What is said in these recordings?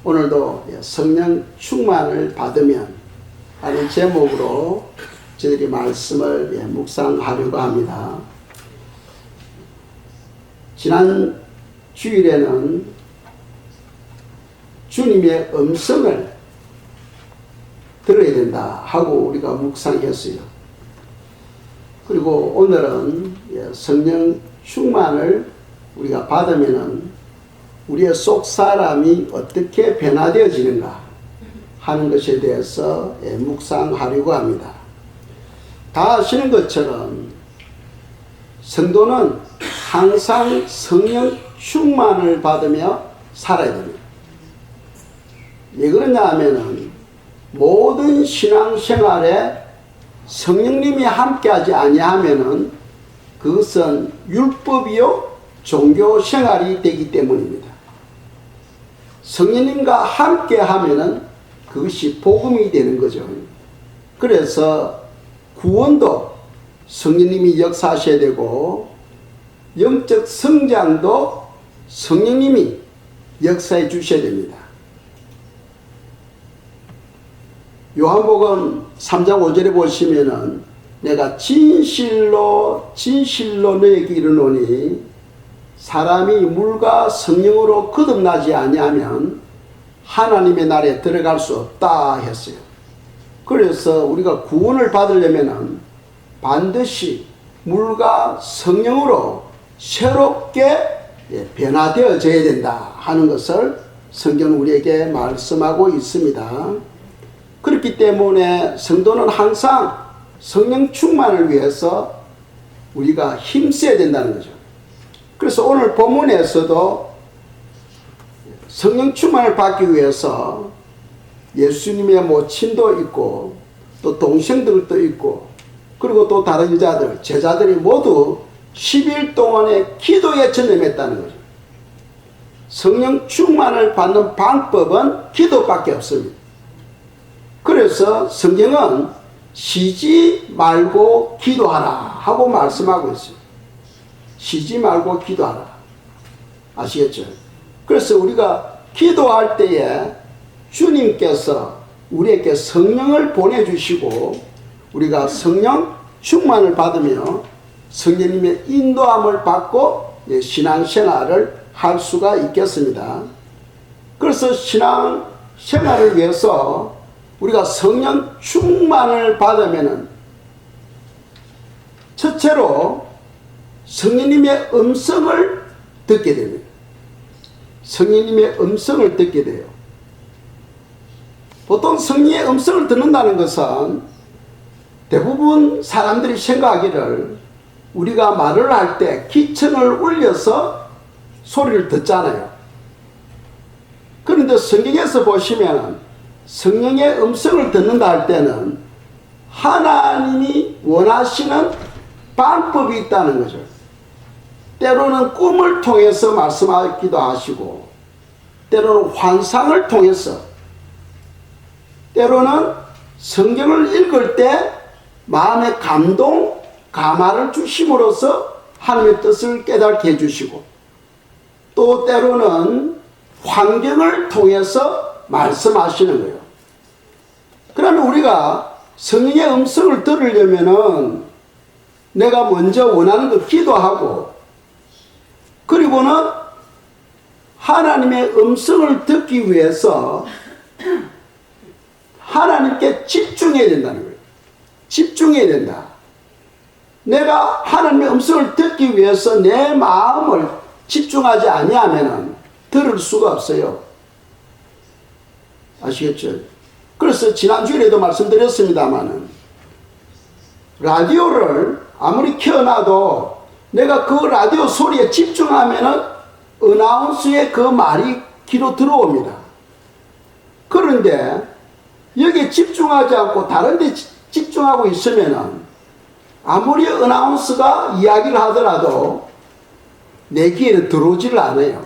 오늘도 성령 충만을 받으면 하는 제목으로 저희들이 말씀을 묵상하려고 합니다. 지난 주일에는 주님의 음성을 들어야 된다 하고 우리가 묵상했어요. 그리고 오늘은 성령 충만을 우리가 받으면은 우리의 속 사람이 어떻게 변화되어지는가 하는 것에 대해서 묵상하려고 합니다. 다 아시는 것처럼 성도는 항상 성령 충만을 받으며 살아야 됩니다. 왜 그러냐 하면은 모든 신앙생활에 성령님이 함께하지 아니하면은 그것은 율법이요 종교생활이 되기 때문입니다. 성령님과 함께 하면은 그것이 복음이 되는 거죠. 그래서 구원도 성령님이 역사하셔야 되고 영적 성장도 성령님이 역사해 주셔야 됩니다. 요한복음 3장 5절에 보시면은 내가 진실로 너에게 이르노니 사람이 물과 성령으로 거듭나지 아니하면 하나님의 나라에 들어갈 수 없다 했어요. 그래서 우리가 구원을 받으려면 반드시 물과 성령으로 새롭게 변화되어져야 된다 하는 것을 성경은 우리에게 말씀하고 있습니다. 그렇기 때문에 성도는 항상 성령 충만을 위해서 우리가 힘써야 된다는 거죠. 그래서 오늘 본문에서도 성령 충만을 받기 위해서 예수님의 모친도 있고 또 동생들도 있고 그리고 또 다른 자들, 제자들이 모두 10일 동안의 기도에 전념했다는 거죠. 성령 충만을 받는 방법은 기도밖에 없습니다. 그래서 성경은 쉬지 말고 기도하라 하고 말씀하고 있어요. 쉬지 말고 기도하라. 아시겠죠? 그래서 우리가 기도할 때에 주님께서 우리에게 성령을 보내주시고 우리가 성령 충만을 받으며 성령님의 인도함을 받고 신앙생활을 할 수가 있겠습니다. 그래서 신앙생활을 위해서 우리가 성령 충만을 받으면은 첫째로 성령님의 음성을 듣게 됩니다. 성령님의 음성을 듣게 돼요. 보통 성령의 음성을 듣는다는 것은 대부분 사람들이 생각하기를 우리가 말을 할 때 기천을 울려서 소리를 듣잖아요. 그런데 성경에서 보시면 성령의 음성을 듣는다 할 때는 하나님이 원하시는 방법이 있다는 거죠. 때로는 꿈을 통해서 말씀하기도 하시고 때로는 환상을 통해서 때로는 성경을 읽을 때 마음의 감동, 감화를 주심으로써 하나님의 뜻을 깨닫게 해주시고 또 때로는 환경을 통해서 말씀하시는 거예요. 그러면 우리가 성령의 음성을 들으려면은 내가 먼저 원하는 걸 기도하고 그리고는 하나님의 음성을 듣기 위해서 하나님께 집중해야 된다는 거예요. 집중해야 된다. 내가 하나님의 음성을 듣기 위해서 내 마음을 집중하지 아니하면 들을 수가 없어요. 아시겠죠? 그래서 지난주에도 말씀드렸습니다마는 라디오를 아무리 켜놔도 내가 그 라디오 소리에 집중하면은 어나운서의 그 말이 귀로 들어옵니다. 그런데 여기에 집중하지 않고 다른 데 집중하고 있으면은 아무리 어나운서가 이야기를 하더라도 내 귀에는 들어오지를 않아요.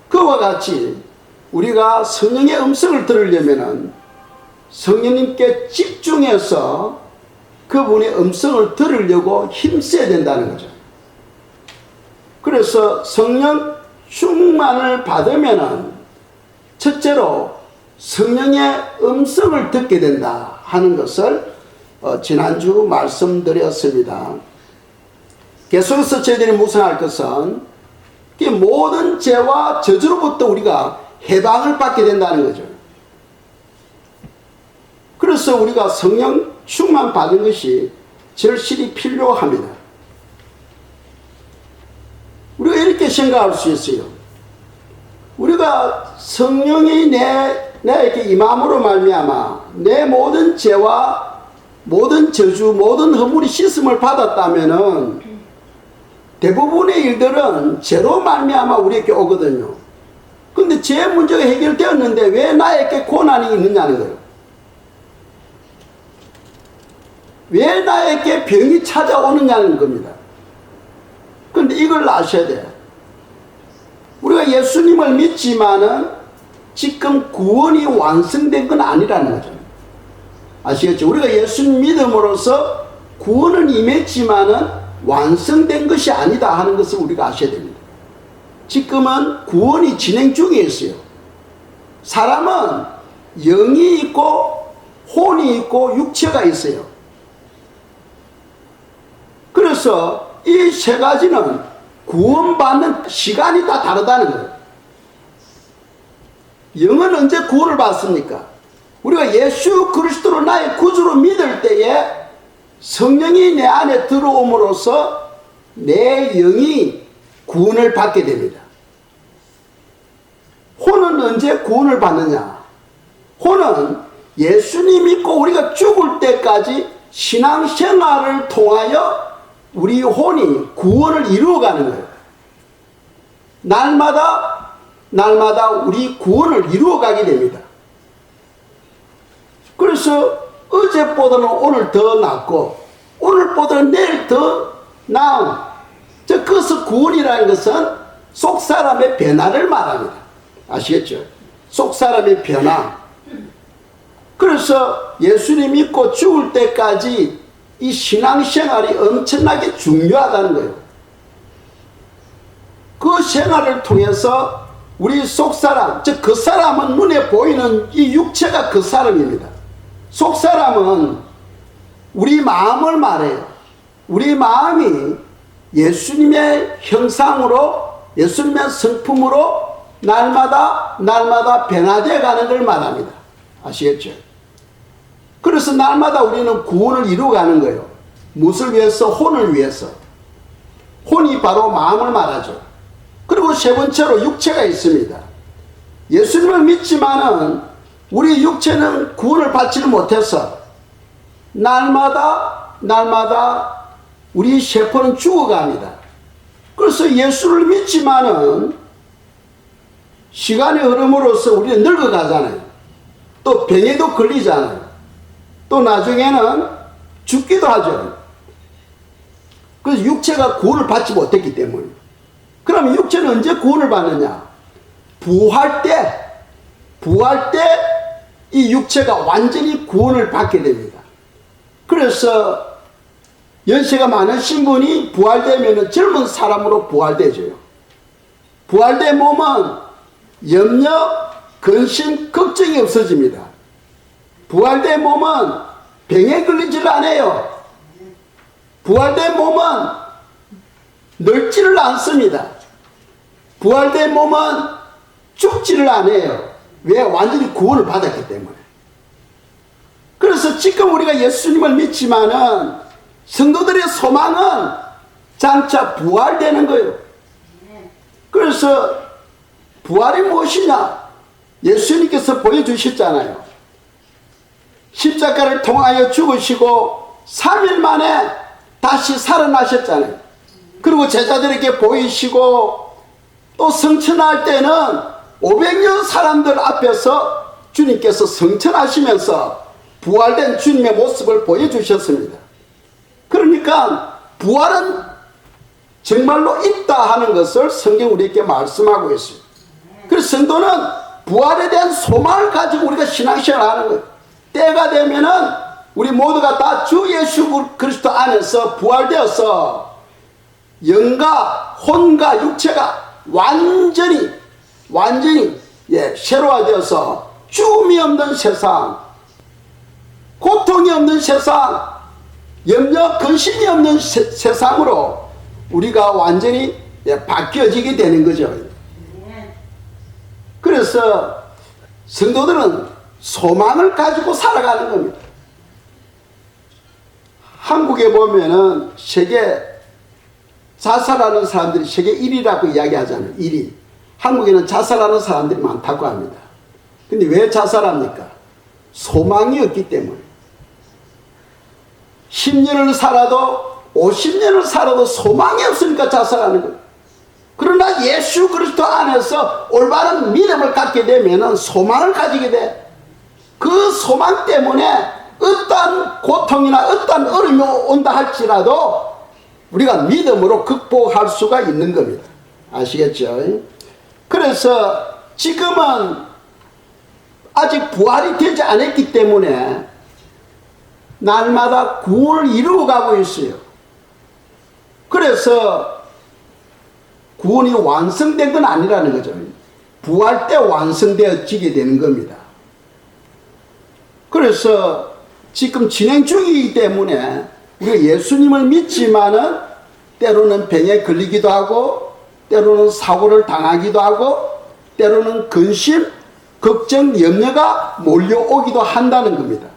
그와 같이 우리가 성령의 음성을 들으려면은 성령님께 집중해서 그분의 음성을 들으려고 힘써야 된다는 거죠. 그래서 성령 충만을 받으면은 첫째로 성령의 음성을 듣게 된다 하는 것을 지난주 말씀드렸습니다. 계속해서 저희들이 묵상할 것은 모든 죄와 저주로부터 우리가 해방을 받게 된다는 거죠. 그래서 우리가 성령 충만 받은 것이 절실히 필요합니다. 우리가 이렇게 생각할 수 있어요. 우리가 성령이 내게 임함으로 말미암아 내 모든 죄와 모든 저주, 모든 허물이 씻음을 받았다면은 대부분의 일들은 죄로 말미암아 우리에게 오거든요. 근데 죄 문제가 해결되었는데 왜 나에게 고난이 있느냐는 거예요. 왜 나에게 병이 찾아오느냐는 겁니다. 그런데 이걸 아셔야 돼요. 우리가 예수님을 믿지만은 지금 구원이 완성된 건 아니라는 거죠. 아시겠죠? 우리가 예수님 믿음으로써 구원은 임했지만은 완성된 것이 아니다 하는 것을 우리가 아셔야 됩니다. 지금은 구원이 진행 중에 있어요. 사람은 영이 있고 혼이 있고 육체가 있어요. 그래서 이 세 가지는 구원받는 시간이 다 다르다는 거예요. 영은 언제 구원을 받습니까? 우리가 예수 그리스도로 나의 구주로 믿을 때에 성령이 내 안에 들어옴으로써 내 영이 구원을 받게 됩니다. 혼은 언제 구원을 받느냐? 혼은 예수님 믿고 우리가 죽을 때까지 신앙생활을 통하여 우리 혼이 구원을 이루어가는 거예요. 날마다 우리 구원을 이루어가게 됩니다. 그래서 어제보다는 오늘 더 낫고 오늘보다는 내일 더 나은, 그것을 구원이라는 것은 속사람의 변화를 말합니다. 아시겠죠? 속사람의 변화. 그래서 예수님 믿고 죽을 때까지 이 신앙생활이 엄청나게 중요하다는 거예요. 그 생활을 통해서 우리 속사람, 즉 그 사람은 눈에 보이는 이 육체가 그 사람입니다. 속사람은 우리 마음을 말해요. 우리 마음이 예수님의 형상으로, 예수님의 성품으로 날마다 변화되어 가는 걸 말합니다. 아시겠죠? 그래서 날마다 우리는 구원을 이루어가는 거예요. 무엇을 위해서? 혼을 위해서. 혼이 바로 마음을 말하죠. 그리고 세 번째로 육체가 있습니다. 예수님을 믿지만은 우리 육체는 구원을 받지를 못해서 날마다 우리 세포는 죽어갑니다. 그래서 예수를 믿지만은 시간의 흐름으로써 우리는 늙어가잖아요. 또 병에도 걸리잖아요. 또 나중에는 죽기도 하죠. 그래서 육체가 구원을 받지 못했기 때문에. 그러면 육체는 언제 구원을 받느냐? 부활 때 이 육체가 완전히 구원을 받게 됩니다. 그래서 연세가 많으신 분이 부활되면 젊은 사람으로 부활되죠. 부활된 몸은 염려, 근심, 걱정이 없어집니다. 부활된 몸은 병에 걸리지를 않아요. 부활된 몸은 늙지를 않습니다. 부활된 몸은 죽지를 않아요. 왜? 완전히 구원을 받았기 때문에. 그래서 지금 우리가 예수님을 믿지만은 성도들의 소망은 장차 부활되는 거예요. 그래서 부활이 무엇이냐? 예수님께서 보여주셨잖아요. 십자가를 통하여 죽으시고 3일 만에 다시 살아나셨잖아요. 그리고 제자들에게 보이시고 또 성천할 때는 500여 사람들 앞에서 주님께서 성천하시면서 부활된 주님의 모습을 보여주셨습니다. 그러니까 부활은 정말로 있다 하는 것을 성경 우리에게 말씀하고 있어요. 그래서 성도는 부활에 대한 소망을 가지고 우리가 신앙생활을 하는 거예요. 때가 되면은 우리 모두가 다 주 예수 그리스도 안에서 부활되어서 영과 혼과 육체가 완전히 새로워져서 죽음이 없는 세상, 고통이 없는 세상, 염려 근심이 없는 세상으로 우리가 완전히 바뀌어지게 되는 거죠. 그래서 성도들은 소망을 가지고 살아가는 겁니다. 한국에 보면은 세계 자살하는 사람들이 세계 1위라고 이야기하잖아요. 1위. 한국에는 자살하는 사람들이 많다고 합니다. 근데 왜 자살합니까? 소망이 없기 때문에. 10년을 살아도 50년을 살아도 소망이 없으니까 자살하는 거예요. 그러나 예수 그리스도 안에서 올바른 믿음을 갖게 되면 소망을 가지게 돼. 그 소망 때문에 어떠한 고통이나 어떠한 어려움이 온다 할지라도 우리가 믿음으로 극복할 수가 있는 겁니다. 아시겠죠? 그래서 지금은 아직 부활이 되지 않았기 때문에 날마다 구원을 이루어가고 있어요. 그래서 구원이 완성된 건 아니라는 거죠. 부활 때 완성되어지게 되는 겁니다. 그래서 지금 진행 중이기 때문에 우리가 예수님을 믿지만은 때로는 병에 걸리기도 하고 때로는 사고를 당하기도 하고 때로는 근심, 걱정, 염려가 몰려오기도 한다는 겁니다.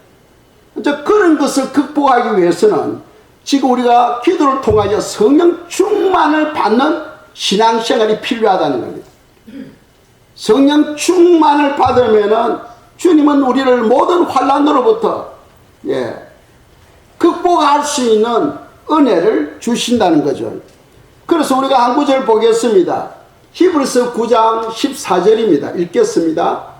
그런 것을 극복하기 위해서는 지금 우리가 기도를 통하여 성령 충만을 받는 신앙생활이 필요하다는 겁니다. 성령 충만을 받으면은 주님은 우리를 모든 환난으로부터 극복할 수 있는 은혜를 주신다는 거죠. 그래서 우리가 한 구절 보겠습니다. 히브리서 9장 14절입니다. 읽겠습니다.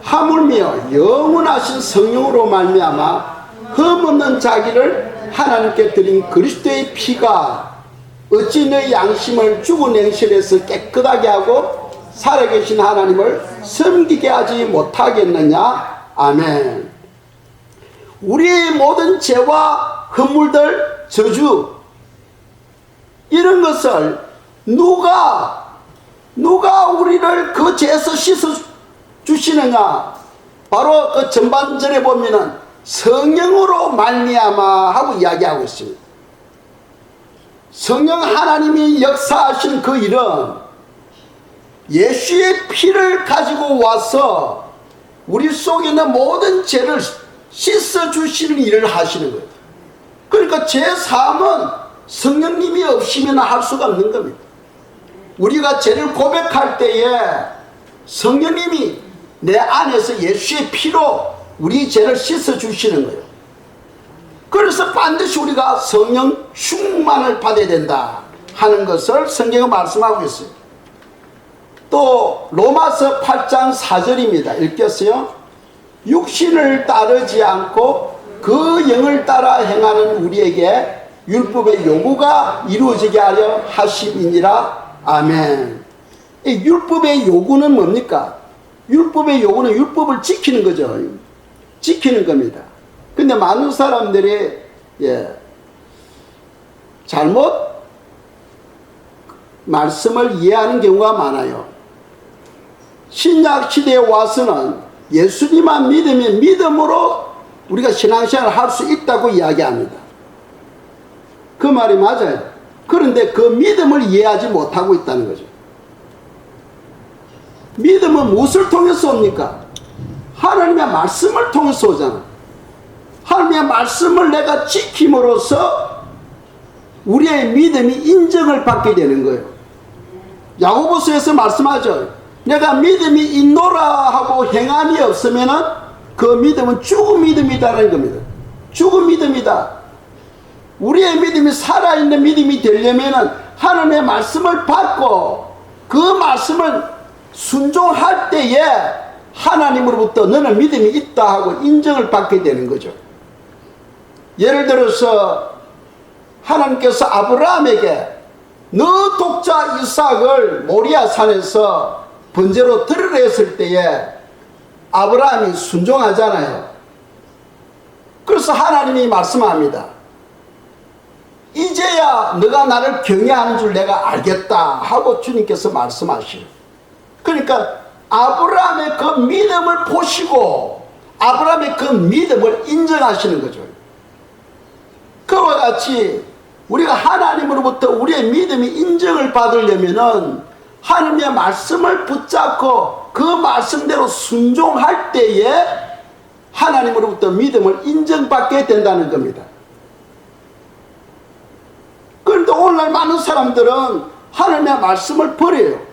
하물며 영원하신 성령으로 말미암아 흠없는 자기를 하나님께 드린 그리스도의 피가 어찌 너희 양심을 죽은 행실에서 깨끗하게 하고 살아계신 하나님을 섬기게 하지 못하겠느냐. 아멘. 우리의 모든 죄와 허물들, 저주 이런 것을 누가 우리를 그 죄에서 씻어 주시느냐. 바로 그 전반전에 보면은 성령으로 말미암아 하고 이야기하고 있습니다. 성령 하나님이 역사하신 그 일은 예수의 피를 가지고 와서 우리 속에 있는 모든 죄를 씻어주시는 일을 하시는 거예요. 그러니까 죄사함은 성령님이 없이면 할 수가 없는 겁니다. 우리가 죄를 고백할 때에 성령님이 내 안에서 예수의 피로 우리 죄를 씻어주시는 거예요. 그래서 반드시 우리가 성령 충만을 받아야 된다 하는 것을 성경은 말씀하고 있어요. 또 로마서 8장 4절입니다. 읽겠어요? 육신을 따르지 않고 그 영을 따라 행하는 우리에게 율법의 요구가 이루어지게 하려 하심이니라. 아멘. 이 율법의 요구는 뭡니까? 율법의 요구는 율법을 지키는 거죠. 지키는 겁니다. 근데 많은 사람들이 잘못 말씀을 이해하는 경우가 많아요. 신약 시대에 와서는 예수님만 믿으면 믿음으로 우리가 신앙생활을 할 수 있다고 이야기합니다. 그 말이 맞아요. 그런데 그 믿음을 이해하지 못하고 있다는 거죠. 믿음은 무엇을 통해서 옵니까? 하나님의 말씀을 통해서 오잖아. 하나님의 말씀을 내가 지킴으로써 우리의 믿음이 인정을 받게 되는 거예요. 야고보서에서 말씀하죠. 내가 믿음이 있노라 하고 행함이 없으면은 그 믿음은 죽은 믿음이다라는 겁니다. 죽은 믿음이다. 우리의 믿음이 살아있는 믿음이 되려면은 하나님의 말씀을 받고 그 말씀을 순종할 때에 하나님으로부터 너는 믿음이 있다 하고 인정을 받게 되는 거죠. 예를 들어서 하나님께서 아브라함에게 너 독자 이삭을 모리아 산에서 번제로 드리려 했을 때에 아브라함이 순종하잖아요. 그래서 하나님이 말씀합니다. 이제야 너가 나를 경외하는 줄 내가 알겠다 하고 주님께서 말씀하시요. 그러니까 아브라함의 그 믿음을 보시고 아브라함의 그 믿음을 인정하시는 거죠. 그와 같이 우리가 하나님으로부터 우리의 믿음이 인정을 받으려면은 하나님의 말씀을 붙잡고 그 말씀대로 순종할 때에 하나님으로부터 믿음을 인정받게 된다는 겁니다. 그런데 오늘날 많은 사람들은 하나님의 말씀을 버려요.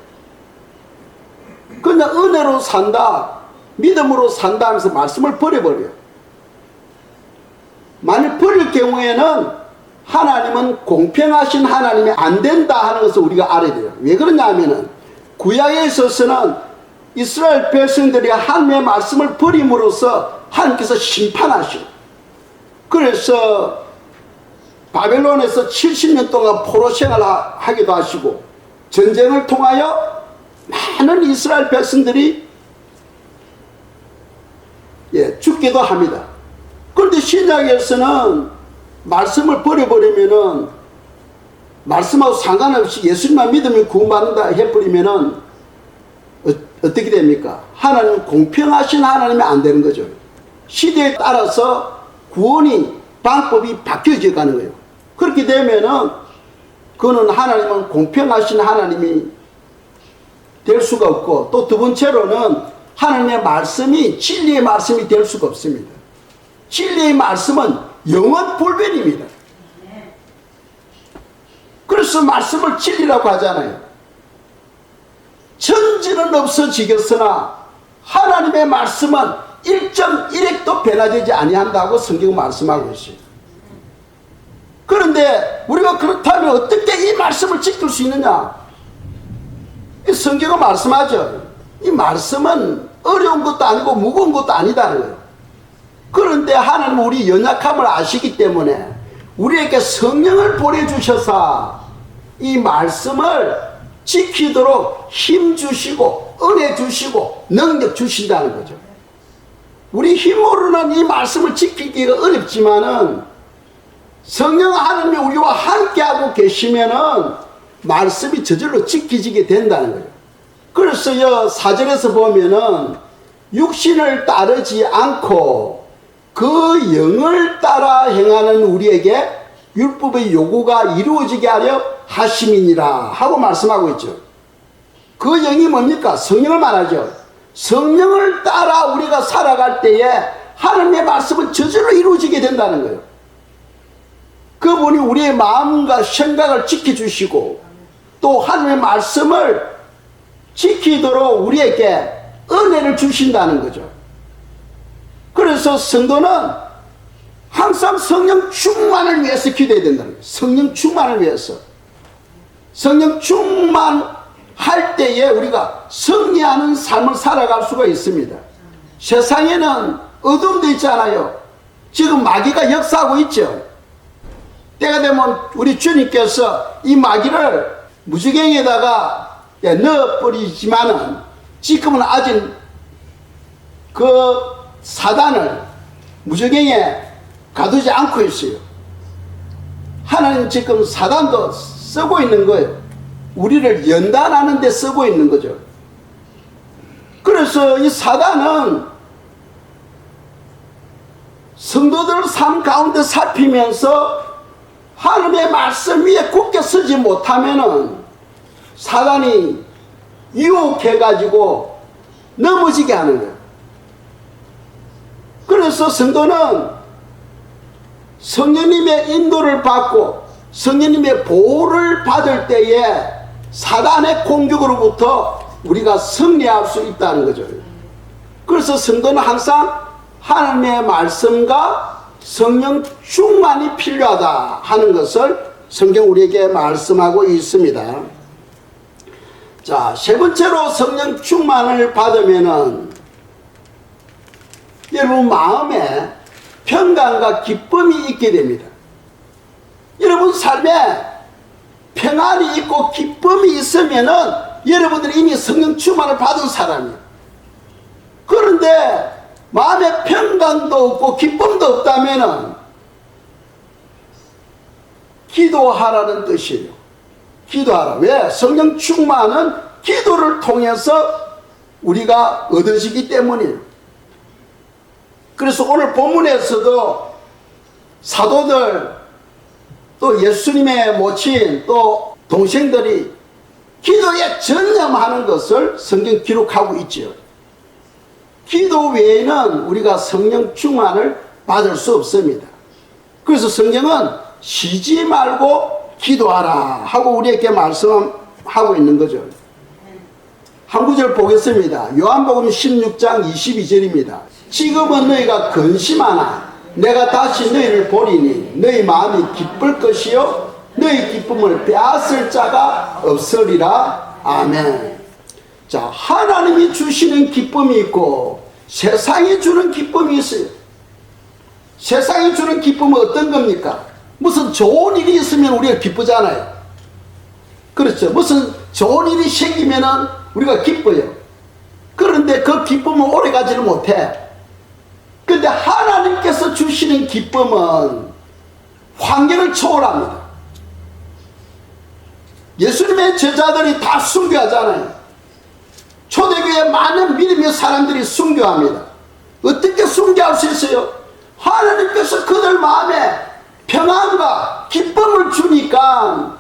그냥 은혜로 산다, 믿음으로 산다 하면서 말씀을 버려버려요. 만일 버릴 경우에는 하나님은 공평하신 하나님이 안 된다 하는 것을 우리가 알아야 돼요. 왜 그러냐 하면은 구약에 있어서는 이스라엘 백성들이 하나님의 말씀을 버림으로써 하나님께서 심판하시고, 그래서 바벨론에서 70년 동안 포로 생활하기도 하시고, 전쟁을 통하여 많은 이스라엘 백성들이 죽기도 합니다. 그런데 신약에서는 말씀을 버려버리면은, 말씀하고 상관없이 예수님만 믿으면 구원받는다 해버리면은 어떻게 됩니까? 하나님은 공평하신 하나님이 안 되는 거죠. 시대에 따라서 구원이 방법이 바뀌어져 가는 거예요. 그렇게 되면은 그거는 하나님은 공평하신 하나님이 될 수가 없고, 또 두 번째로는 하나님의 말씀이 진리의 말씀이 될 수가 없습니다. 진리의 말씀은 영원 불변입니다. 그래서 말씀을 진리라고 하잖아요. 천지는 없어지겠으나 하나님의 말씀은 1.1핵도 변화되지 아니한다고 성경은 말씀하고 있어요. 그런데 우리가 그렇다면 어떻게 이 말씀을 지킬 수 있느냐? 이 성경은 말씀하죠. 이 말씀은 어려운 것도 아니고 무거운 것도 아니다는 거예요. 그런데 하나님은 우리 연약함을 아시기 때문에 우리에게 성령을 보내주셔서 이 말씀을 지키도록 힘 주시고 은혜 주시고 능력 주신다는 거죠. 우리 힘으로는 이 말씀을 지키기가 어렵지만은 성령 하나님이 우리와 함께하고 계시면은 말씀이 저절로 지켜지게 된다는 거예요. 그래서 4절에서 보면은 육신을 따르지 않고 그 영을 따라 행하는 우리에게 율법의 요구가 이루어지게 하려 하심이니라 하고 말씀하고 있죠. 그 영이 뭡니까? 성령을 말하죠. 성령을 따라 우리가 살아갈 때에 하나님의 말씀은 저절로 이루어지게 된다는 거예요. 그분이 우리의 마음과 생각을 지켜주시고 또 하나님의 말씀을 지키도록 우리에게 은혜를 주신다는 거죠. 그래서 성도는 항상 성령 충만을 위해서 기도해야 된다는 거예요. 성령 충만을 위해서. 성령 충만할 때에 우리가 승리하는 삶을 살아갈 수가 있습니다. 세상에는 어둠도 있잖아요. 지금 마귀가 역사하고 있죠. 때가 되면 우리 주님께서 이 마귀를 무지개에다가 넣어버리지만은 지금은 아직 그 사단을 무지개에 가두지 않고 있어요. 하나님 지금 사단도 쓰고 있는 거예요. 우리를 연단하는 데 쓰고 있는 거죠. 그래서 이 사단은 성도들 삶 가운데 살피면서 하나님의 말씀 위에 굳게 서지 못하면은 사단이 유혹해가지고 넘어지게 하는 거예요. 그래서 성도는 성령님의 인도를 받고 성령님의 보호를 받을 때에 사단의 공격으로부터 우리가 승리할 수 있다는 거죠. 그래서 성도는 항상 하나님의 말씀과 성령 충만이 필요하다 하는 것을 성경 우리에게 말씀하고 있습니다. 자, 세 번째로 성령 충만을 받으면은 여러분 마음에 평강과 기쁨이 있게 됩니다. 여러분 삶에 평안이 있고 기쁨이 있으면은 여러분들이 이미 성령 충만을 받은 사람이에요. 그런데 마음에 평강도 없고 기쁨도 없다면은 기도하라는 뜻이에요. 기도하라. 왜? 성령 충만은 기도를 통해서 우리가 얻어지기 때문이에요. 그래서 오늘 본문에서도 사도들 또 예수님의 모친 또 동생들이 기도에 전념하는 것을 성경 기록하고 있죠. 기도 외에는 우리가 성령 충만을 받을 수 없습니다. 그래서 성경은 쉬지 말고 기도하라 하고 우리에게 말씀하고 있는 거죠. 한 구절 보겠습니다. 요한복음 16장 22절입니다. 지금은 너희가 근심하나 내가 다시 너희를 보리니 너희 마음이 기쁠 것이요 너희 기쁨을 빼앗을 자가 없으리라. 아멘. 자, 하나님이 주시는 기쁨이 있고 세상이 주는 기쁨이 있어요. 세상이 주는 기쁨은 어떤 겁니까? 무슨 좋은 일이 있으면 우리가 기쁘잖아요. 그렇죠. 무슨 좋은 일이 생기면은 우리가 기뻐요. 그런데 그 기쁨은 오래 가지를 못해. 근데 하나님께서 주시는 기쁨은 환경을 초월합니다. 예수님의 제자들이 다 순교하잖아요. 초대교회 많은 믿음의 사람들이 순교합니다. 어떻게 순교할 수 있어요? 하나님께서 그들 마음에 평안과 기쁨을 주니까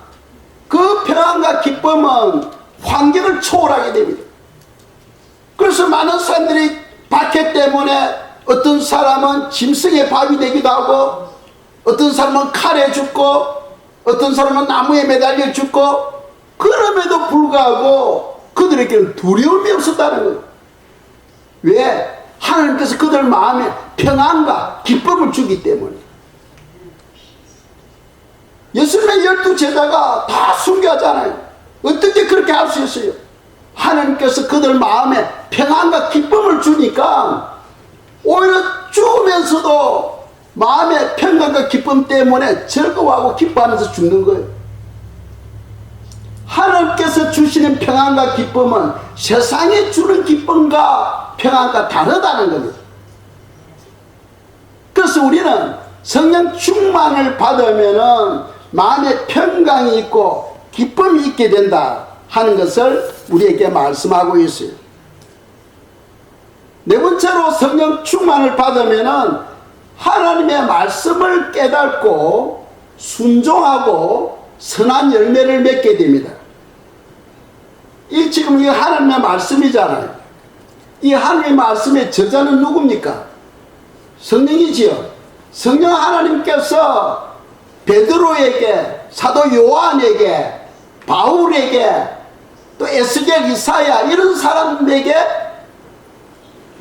그 평안과 기쁨은 환경을 초월하게 됩니다. 그래서 많은 사람들이 박해 때문에 어떤 사람은 짐승의 밥이 되기도 하고 어떤 사람은 칼에 죽고 어떤 사람은 나무에 매달려 죽고 그럼에도 불구하고 그들에게는 두려움이 없었다는 거예요. 왜? 하나님께서 그들 마음에 평안과 기쁨을 주기 때문에. 예수님의 12 제자가 다 순교하잖아요. 어떻게 그렇게 할 수 있어요? 하나님께서 그들 마음에 평안과 기쁨을 주니까 오히려 죽으면서도 마음의 평안과 기쁨 때문에 즐거워하고 기뻐하면서 죽는 거예요. 하나님께서 주시는 평안과 기쁨은 세상이 주는 기쁨과 평안과 다르다는 겁니다. 그래서 우리는 성령 충만을 받으면은 마음에 평강이 있고 기쁨이 있게 된다 하는 것을 우리에게 말씀하고 있어요. 네 번째로 성령 충만을 받으면은 하나님의 말씀을 깨닫고 순종하고 선한 열매를 맺게 됩니다. 지금 이 하나님의 말씀이잖아요. 이 하나님의 말씀의 저자는 누굽니까? 성령이지요. 성령 하나님께서 베드로에게, 사도 요한에게, 바울에게, 또 에스겔, 이사야 이런 사람에게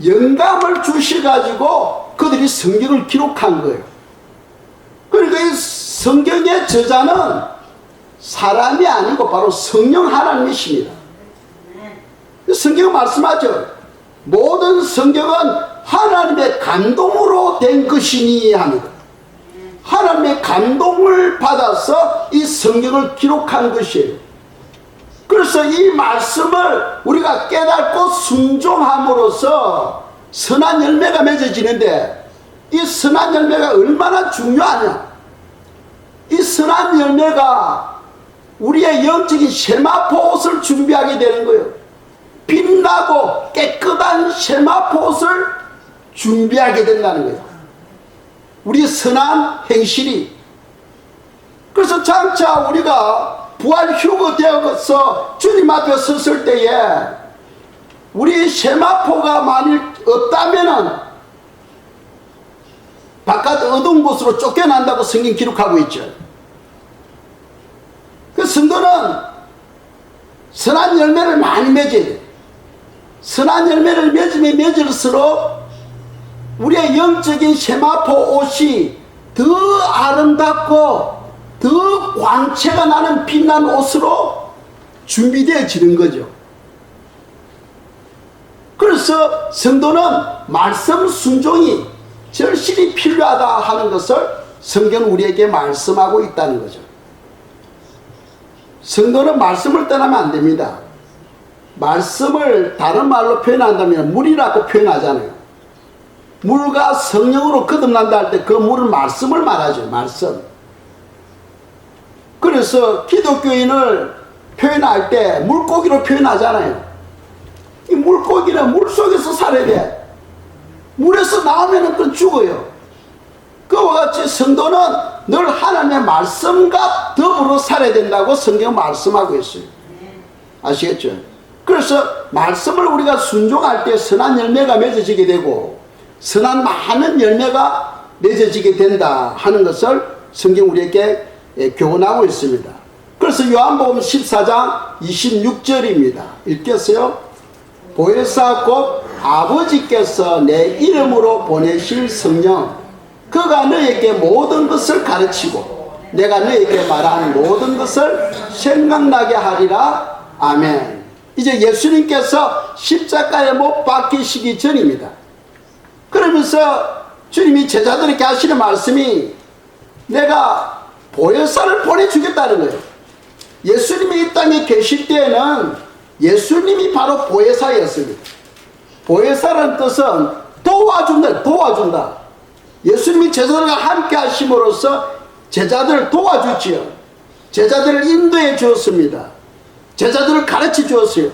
영감을 주셔가지고 그들이 성경을 기록한 거예요. 그러니까 이 성경의 저자는 사람이 아니고 바로 성령 하나님이십니다. 성경은 말씀하죠. 모든 성경은 하나님의 감동으로 된 것이니 합니다. 하나님의 감동을 받아서 이 성경을 기록한 것이에요. 그래서 이 말씀을 우리가 깨닫고 순종함으로써 선한 열매가 맺어지는데 이 선한 열매가 얼마나 중요하냐. 이 선한 열매가 우리의 영적인 세마포 옷을 준비하게 되는 거예요. 빛나고 깨끗한 세마포 옷을 준비하게 된다는 거예요. 우리의 선한 행실이. 그래서 장차 우리가 부활 휴거 되어서 주님 앞에 섰을 때에 우리 세마포가 만일 없다면은 바깥 어두운 곳으로 쫓겨난다고 성경 기록하고 있죠. 그 성도는 선한 열매를 많이 맺어야 돼요. 선한 열매를 맺으면 맺을수록 우리의 영적인 세마포 옷이 더 아름답고 더 광채가 나는 빛난 옷으로 준비되어지는 거죠. 그래서 성도는 말씀 순종이 절실히 필요하다 하는 것을 성경은 우리에게 말씀하고 있다는 거죠. 성도는 말씀을 떠나면 안 됩니다. 말씀을 다른 말로 표현한다면 물이라고 표현하잖아요. 물과 성령으로 거듭난다 할 때 그 물은 말씀을 말하죠. 말씀. 그래서 기독교인을 표현할 때 물고기로 표현하잖아요. 이 물고기는 물속에서 살아야 돼. 물에서 나오면 또 죽어요. 그와 같이 성도는 늘 하나님의 말씀과 더불어 살아야 된다고 성경 말씀하고 있어요. 아시겠죠? 그래서 말씀을 우리가 순종할 때 선한 열매가 맺어지게 되고 선한 많은 열매가 맺어지게 된다 하는 것을 성경 우리에게 교훈하고 있습니다. 그래서 요한복음 14장 26절입니다. 읽겠어요? 보혜사 곧 아버지께서 내 이름으로 보내실 성령 그가 너에게 모든 것을 가르치고 내가 너에게 말한 모든 것을 생각나게 하리라. 아멘. 이제 예수님께서 십자가에 못 박히시기 전입니다. 그러면서 주님이 제자들에게 하시는 말씀이 내가 보혜사를 보내주겠다는 거예요. 예수님이 이 땅에 계실 때에는 예수님이 바로 보혜사였습니다. 보혜사라는 뜻은 도와준다, 도와준다. 예수님이 제자들과 함께 하심으로써 제자들을 도와주지요. 제자들을 인도해 주었습니다. 제자들을 가르쳐 주었어요.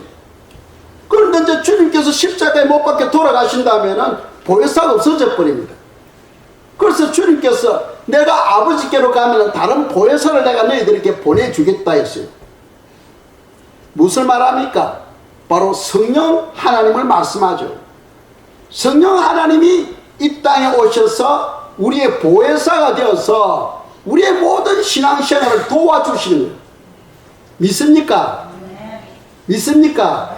그런데 이제 주님께서 십자가에 못 박혀 돌아가신다면은 보혜사가 없어져 버립니다. 그래서 주님께서 내가 아버지께로 가면 다른 보혜사를 내가 너희들에게 보내주겠다 했어요. 무엇을 말합니까? 바로 성령 하나님을 말씀하죠. 성령 하나님이 이 땅에 오셔서 우리의 보혜사가 되어서 우리의 모든 신앙생활을 도와주시는 거예요. 믿습니까? 믿습니까?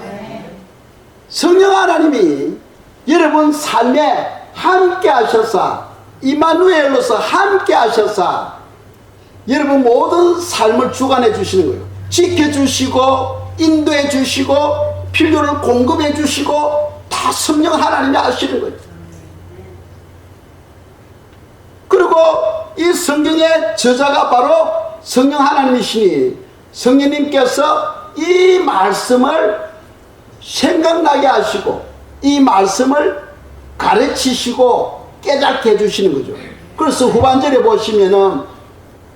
성령 하나님이 여러분 삶에 함께 하셔서 이마누엘로서 함께 하셔서 여러분 모든 삶을 주관해 주시는 거예요. 지켜주시고 인도해 주시고 필요를 공급해 주시고 다 성령 하나님이 하시는 거예요. 그리고 이 성경의 저자가 바로 성령 하나님이시니 성령님께서 이 말씀을 생각나게 하시고 이 말씀을 가르치시고 깨닫게 해주시는 거죠. 그래서 후반절에 보시면은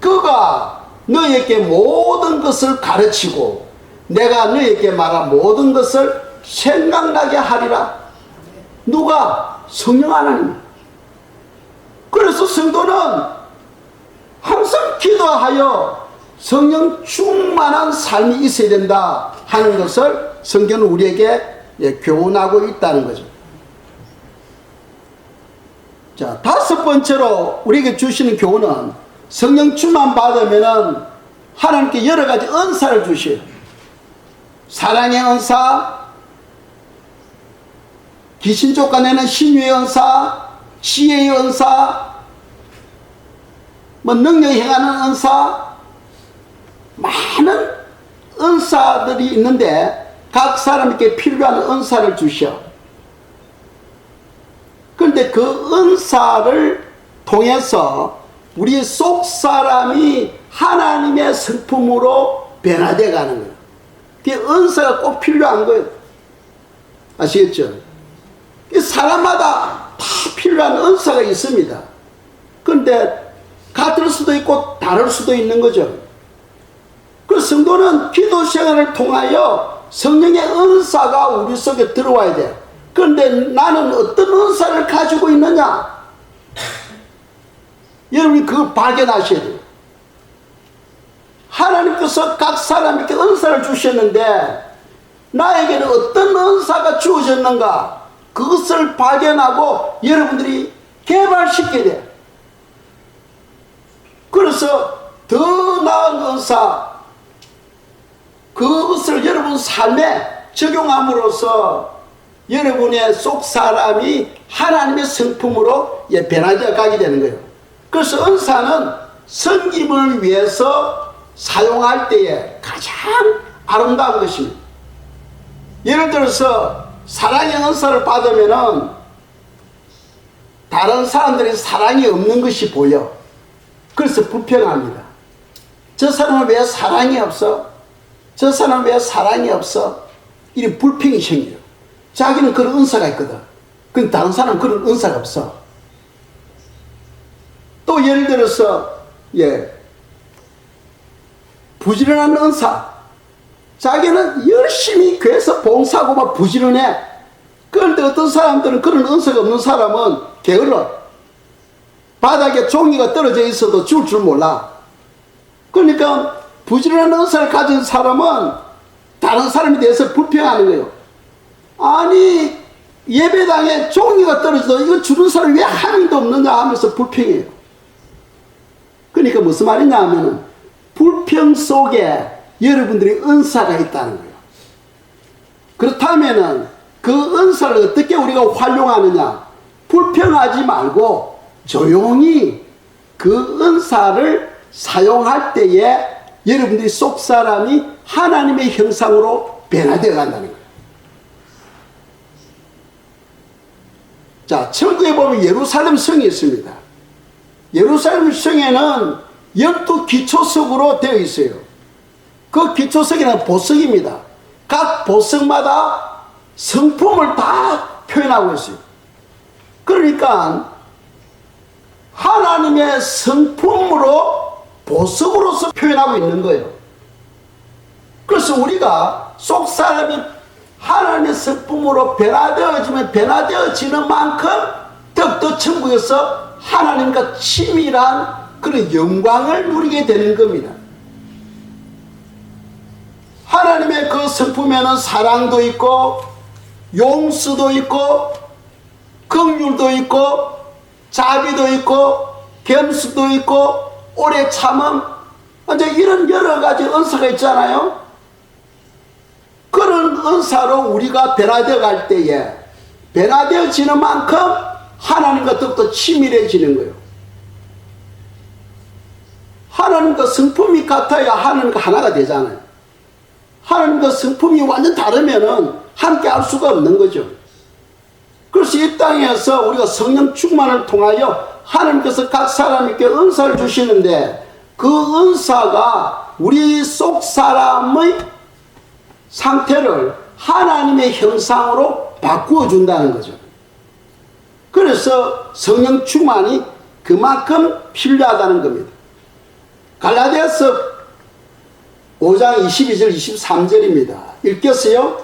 그가 너에게 모든 것을 가르치고 내가 너에게 말한 모든 것을 생각나게 하리라. 누가? 성령 하나님. 그래서 성도는 항상 기도하여 성령 충만한 삶이 있어야 된다 하는 것을 성경은 우리에게 교훈하고 있다는 거죠. 자, 다섯 번째로 우리에게 주시는 교훈은 성령 충만 받으면은 하나님께 여러 가지 은사를 주셔요. 사랑의 은사, 귀신 쫓아내는 신유의 은사, 지혜의 은사, 능력 행하는 은사, 많은 은사들이 있는데 각 사람에게 필요한 은사를 주셔. 그런데 그 은사를 통해서 우리 속 사람이 하나님의 성품으로 변화되어 가는 거예요. 그 은사가 꼭 필요한 거예요. 아시겠죠? 사람마다 다 필요한 은사가 있습니다. 그런데 같을 수도 있고 다를 수도 있는 거죠. 그 성도는 기도 생활을 통하여 성령의 은사가 우리 속에 들어와야 돼요. 그런데 나는 어떤 은사를 가지고 있느냐? 여러분이 그걸 발견하셔야 돼요. 하나님께서 각 사람에게 은사를 주셨는데 나에게는 어떤 은사가 주어졌는가? 그것을 발견하고 여러분들이 개발시켜야 돼요. 그래서 더 나은 은사, 그것을 여러분 삶에 적용함으로써 여러분의 속 사람이 하나님의 성품으로 변화되어 가게 되는 거예요. 그래서 은사는 섬김을 위해서 사용할 때에 가장 아름다운 것입니다. 예를 들어서 사랑의 은사를 받으면은 다른 사람들이 사랑이 없는 것이 보여. 그래서 불평합니다. 저 사람은 왜 사랑이 없어? 저 사람은 왜 사랑이 없어? 이런 불평이 생겨요. 자기는 그런 은사가 있거든. 근데 다른 사람은 그런 은사가 없어. 또 예를 들어서 부지런한 은사. 자기는 열심히 교회에서 봉사하고 막 부지런해. 그런데 어떤 사람들은, 그런 은사가 없는 사람은 게을러. 바닥에 종이가 떨어져 있어도 줄 줄 몰라. 그러니까 부지런한 은사를 가진 사람은 다른 사람에 대해서 불평하는 거예요. 아니, 예배당에 종이가 떨어져도 이거 주는 사람이 왜 한 명도 없느냐 하면서 불평해요. 그러니까 무슨 말이냐 하면은 불평 속에 여러분들이 은사가 있다는 거예요. 그렇다면은 그 은사를 어떻게 우리가 활용하느냐? 불평하지 말고 조용히 그 은사를 사용할 때에 여러분들이 속 사람이 하나님의 형상으로 변화되어 간다는 거예요. 자, 천국에 보면 예루살렘 성이 있습니다. 예루살렘 성에는 12기초석으로 되어 있어요. 그 기초석에는 보석입니다. 각 보석마다 성품을 다 표현하고 있어요. 그러니까 하나님의 성품으로 보석으로서 표현하고 있는 거예요. 그래서 우리가 속 사람이 하나님의 성품으로 변화되어지면 변화되어지는 만큼 더욱더 천국에서 하나님과 친밀한 그런 영광을 누리게 되는 겁니다. 하나님의 그 성품에는 사랑도 있고 용서도 있고 긍휼도 있고 자비도 있고 겸손도 있고 오래 참음, 이제 이런 여러 가지 은사가 있잖아요. 그런 은사로 우리가 변화되어 갈 때에 변화되어지는 만큼 하나님과 더욱더 친밀해지는 거예요. 하나님과 성품이 같아야 하나님과 하나가 되잖아요. 하나님과 성품이 완전 다르면은 함께 할 수가 없는 거죠. 그래서 이 땅에서 우리가 성령 충만을 통하여 하나님께서 각 사람에게 은사를 주시는데 그 은사가 우리 속 사람의 상태를 하나님의 형상으로 바꾸어 준다는 거죠. 그래서 성령 충만이 그만큼 필요하다는 겁니다. 갈라디아서 5장 22절 23절입니다. 읽겠어요?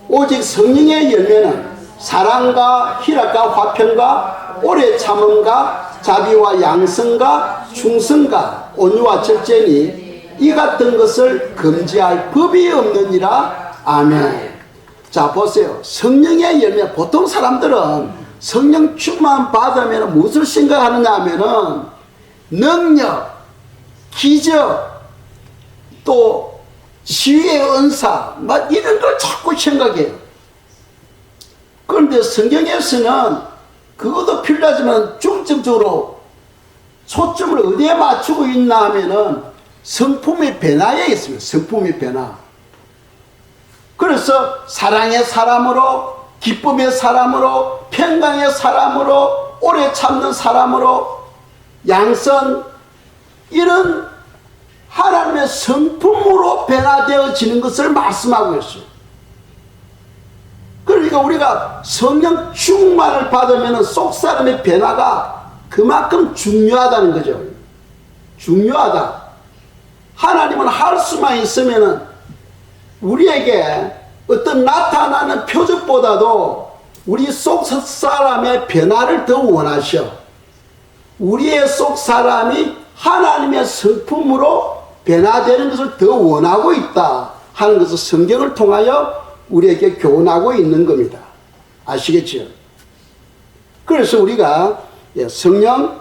오직 성령의 열매는 사랑과 희락과 화평과 오래 참음과 자비와 양성과 충성과 온유와 절제니 이 같은 것을 금지할 법이 없느니라. 아멘. 자, 보세요. 성령의 열매, 보통 사람들은 성령 충만 받으면 무엇을 생각하느냐 하면은 능력, 기적, 또 지혜의 은사, 막 이런 걸 자꾸 생각해요. 그런데 성경에서는 그것도 필요하지만 중점적으로 초점을 어디에 맞추고 있나 하면은 성품의 변화에 있습니다. 성품의 변화. 그래서 사랑의 사람으로, 기쁨의 사람으로, 평강의 사람으로, 오래 참는 사람으로, 양선, 이런 하나님의 성품으로 변화되어지는 것을 말씀하고 있어요. 그러니까 우리가 성령 충만을 받으면 속 사람의 변화가 그만큼 중요하다는 거죠. 중요하다. 하나님은 할 수만 있으면 우리에게 어떤 나타나는 표적보다도 우리 속 사람의 변화를 더 원하셔. 우리의 속 사람이 하나님의 성품으로 변화되는 것을 더 원하고 있다 하는 것을 성경을 통하여 우리에게 교훈하고 있는 겁니다. 아시겠죠? 그래서 우리가 성령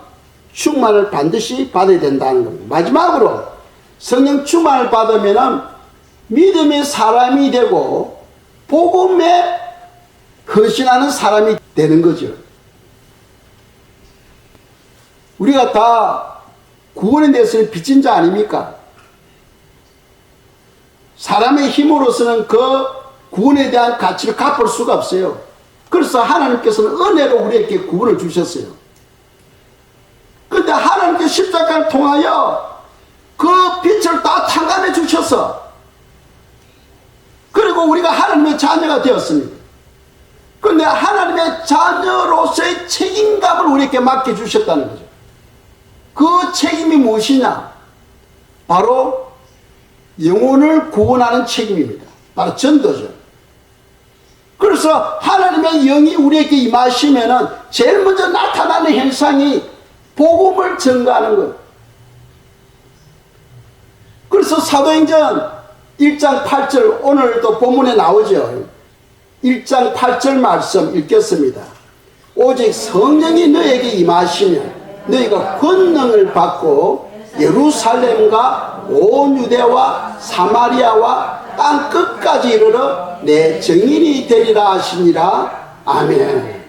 충만을 반드시 받아야 된다는 겁니다. 마지막으로 성령 충만을 받으면 믿음의 사람이 되고 복음에 헌신하는 사람이 되는 거죠. 우리가 다 구원에 대해서는 빚진 자 아닙니까? 사람의 힘으로서는 그 구원에 대한 가치를 갚을 수가 없어요. 그래서 하나님께서는 은혜로 우리에게 구원을 주셨어요. 그런데 하나님께 십자가를 통하여 그 빛을 다 탕감해 주셔서 그리고 우리가 하나님의 자녀가 되었습니다. 그런데 하나님의 자녀로서의 책임감을 우리에게 맡겨주셨다는 거죠. 그 책임이 무엇이냐? 바로 영혼을 구원하는 책임입니다. 바로 전도죠. 그래서 하나님의 영이 우리에게 임하시면은 제일 먼저 나타나는 현상이 복음을 전가하는 거예요. 그래서 사도행전 1장 8절, 오늘도 본문에 나오죠. 1장 8절 말씀 읽겠습니다. 오직 성령이 너에게 임하시면 너희가 권능을 받고 예루살렘과 온 유대와 사마리아와 땅 끝까지 이르러 내 증인이 되리라 하시니라. 아멘.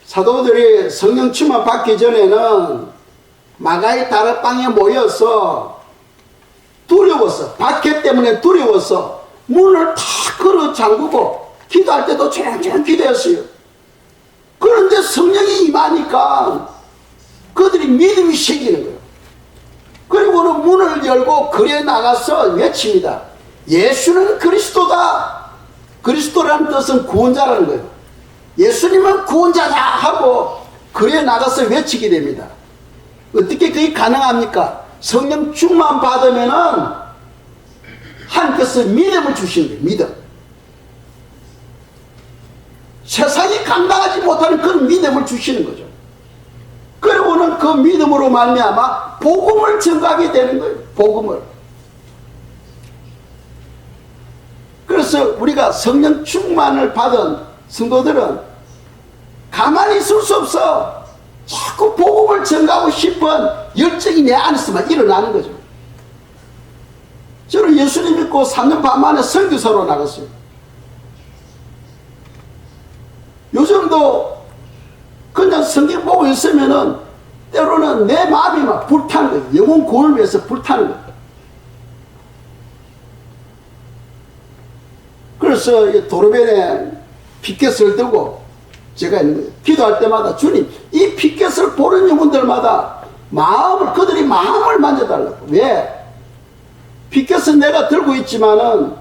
사도들이 성령 충만 받기 전에는 마가의 다락방에 모여서 두려웠어. 박해 때문에 두려워서 문을 다 걸어 잠그고 기도할 때도 조용조용 기도했어요. 그런데 성령이 임하니까 그들이 믿음이 생기는 거예요. 그리고는 문을 열고 거리에 나가서 외칩니다. 예수는 그리스도다. 그리스도라는 뜻은 구원자라는 거예요. 예수님은 구원자다 하고 거리에 나가서 외치게 됩니다. 어떻게 그게 가능합니까? 성령 충만 받으면은 하나님께서 믿음을 주시는 거예요. 믿음. 세상이 감당하지 못하는 그런 믿음을 주시는 거죠. 그리고는 그 믿음으로 말미암아 복음을 전가하게 되는 거예요. 복음을. 그래서 우리가 성령 충만을 받은 성도들은 가만히 있을 수 없어. 자꾸 복음을 전가하고 싶은 열정이 내 안에서만 일어나는 거죠. 저는 예수님 믿고 3년 반 만에 선교사로 나갔어요. 요즘도 그냥 성경 보고 있으면은 때로는 내 마음이 막 불타는 거예요. 영혼 구원을 위해서 불타는 거예요. 그래서 도로변에 피켓을 들고 제가 있는 거예요. 기도할 때마다 주님, 이 피켓을 보는 영혼들마다 그들이 마음을 만져달라고. 왜? 피켓은 내가 들고 있지만은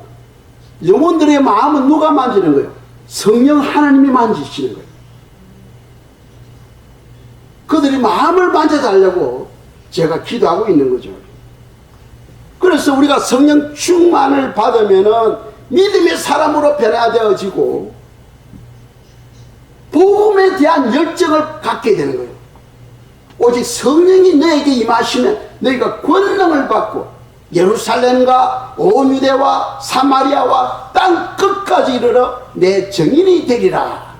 영혼들의 마음은 누가 만지는 거예요? 성령 하나님이 만지시는 거예요. 그들이 마음을 만져달라고 제가 기도하고 있는 거죠. 그래서 우리가 성령 충만을 받으면은 믿음의 사람으로 변화되어지고 복음에 대한 열정을 갖게 되는 거예요. 오직 성령이 너에게 임하시면 너희가 권능을 받고 예루살렘과 온 유대와 사마리아와 땅 끝까지 이르러 내 증인이 되리라.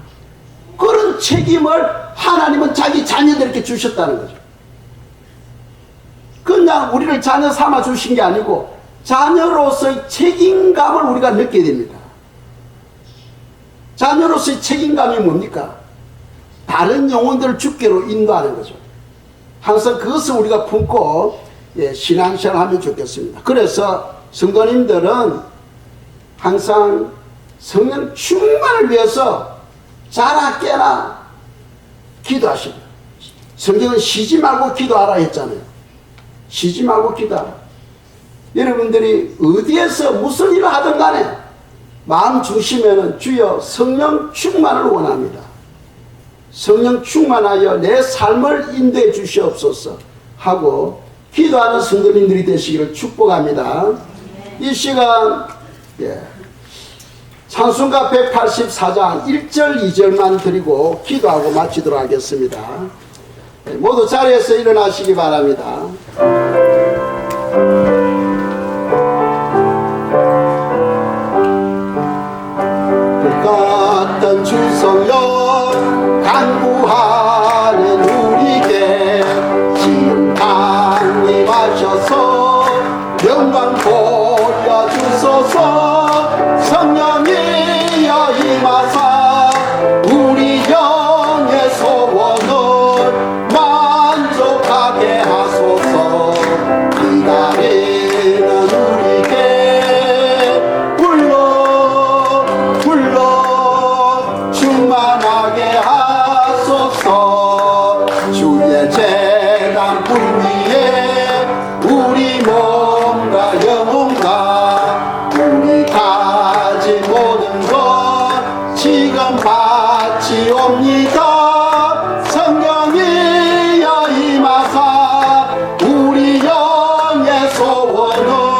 그런 책임을 하나님은 자기 자녀들에게 주셨다는 거죠. 그냥 우리를 자녀 삼아 주신 게 아니고 자녀로서의 책임감을 우리가 느끼게 됩니다. 자녀로서의 책임감이 뭡니까? 다른 영혼들을 주께로 인도하는 거죠. 항상 그것을 우리가 품고 신앙생활 하면 좋겠습니다. 그래서 성도님들은 항상 성령 충만을 위해서 자나 깨나 기도하십니다. 성경은 쉬지 말고 기도하라 했잖아요. 쉬지 말고 기도하라. 여러분들이 어디에서 무슨 일을 하든 간에 마음 주시면은 주여 성령 충만을 원합니다. 성령 충만하여 내 삶을 인도해 주시옵소서 하고 기도하는 성도님들이 되시기를 축복합니다. 이 시간 찬송가 184장 1절 2절만 드리고 기도하고 마치도록 하겠습니다. 모두 자리에서 일어나시기 바랍니다. 불같은 주성령 간구하는 우리에게 지금 강림하셔서 영광 보여주소서. 성령이여 임하사 우리 영의 소원을 만족하게 하소서. 기다리는 우리에게 불러 충만하게 하소서. 주의 재단 불 위에 우리 몸과 영혼과 우리 가진 모든 것 지금 바치옵니다. 성령이여 임하사 우리 영의 소원을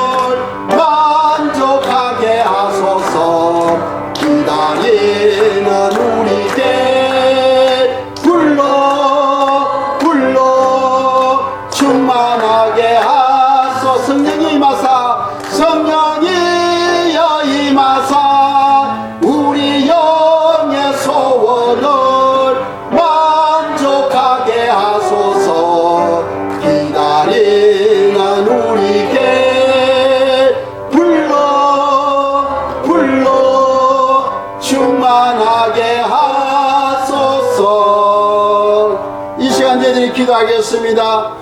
기도하겠습니다.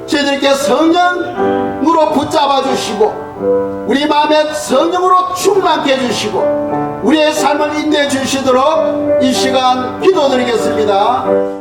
저희들께 성령으로 붙잡아 주시고 우리 마음에 성령으로 충만케 해주시고 우리의 삶을 인도해 주시도록 이 시간 기도드리겠습니다.